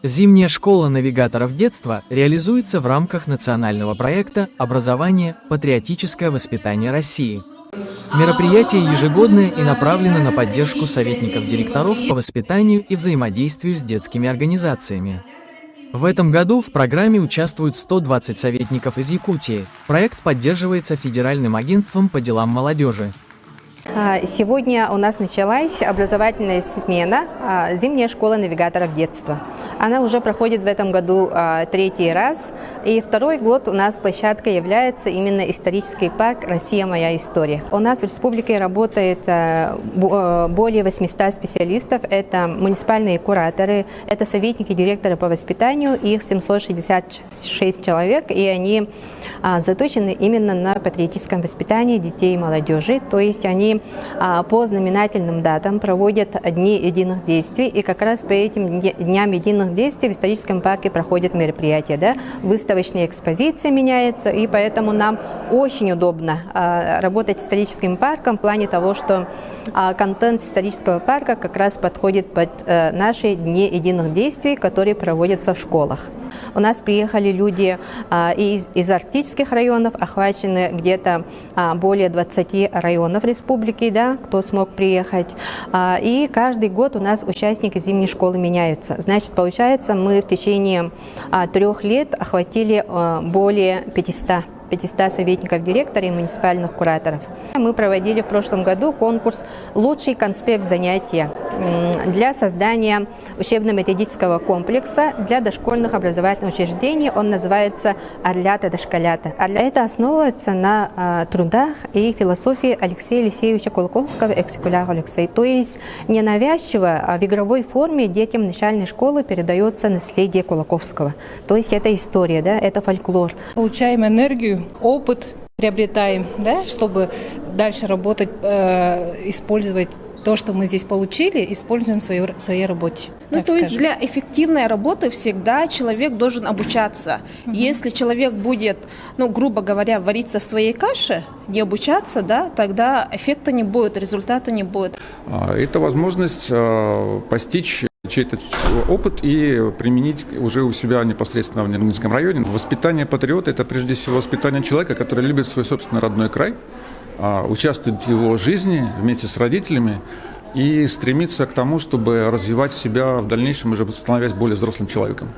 Зимняя школа навигаторов детства реализуется в рамках национального проекта «Образование. Патриотическое воспитание России». Мероприятие ежегодное и направлено на поддержку советников директоров по воспитанию и взаимодействию с детскими организациями. В этом году в программе участвуют 120 советников из Якутии. Проект поддерживается Федеральным агентством по делам молодежи. Сегодня у нас началась образовательная смена «Зимняя школа навигаторов детства». Она уже проходит в этом году третий раз, и второй год у нас площадкой является именно исторический парк «Россия. Моя история». У нас в республике работает более 800 специалистов, это муниципальные кураторы, это советники директора по воспитанию, их 766 человек, и они заточены именно на патриотическом воспитании детей и молодежи, то есть они по знаменательным датам проводят дни единых действий, и как раз по этим дням единых действий в историческом парке проходят мероприятия, да? Выставочные экспозиции меняются, и поэтому нам очень удобно работать с историческим парком в плане того, что контент исторического парка как раз подходит под наши дни единых действий, которые проводятся в школах. У нас приехали люди из арктических районов, охвачены где-то более 20 районов республики, да, кто смог приехать. И каждый год у нас участники зимней школы меняются. Значит, получается, мы в течение 3 лет охватили более 500 советников директора и муниципальных кураторов. Мы проводили в прошлом году конкурс «Лучший конспект занятия» для создания учебно-методического комплекса для дошкольных образовательных учреждений. Он называется «Орлята дошколята». Это основывается на трудах и философии Алексея Алексеевича Кулаковского «Эксекуляр Алексей». То есть ненавязчиво, а в игровой форме детям начальной школы передается наследие Кулаковского. То есть это история, да, это фольклор. Получаем энергию, опыт приобретаем, да, чтобы дальше работать, использовать то, что мы здесь получили, используем в своей работе. То есть для эффективной работы всегда человек должен обучаться. Если человек будет, грубо говоря, вариться в своей каше, не обучаться, да, тогда эффекта не будет, результата не будет. Это возможность постичь чей-то опыт и применить уже у себя непосредственно в Нерчинском районе. Воспитание патриота – это прежде всего воспитание человека, который любит свой собственный родной край, участвует в его жизни вместе с родителями и стремится к тому, чтобы развивать себя в дальнейшем, уже становясь более взрослым человеком.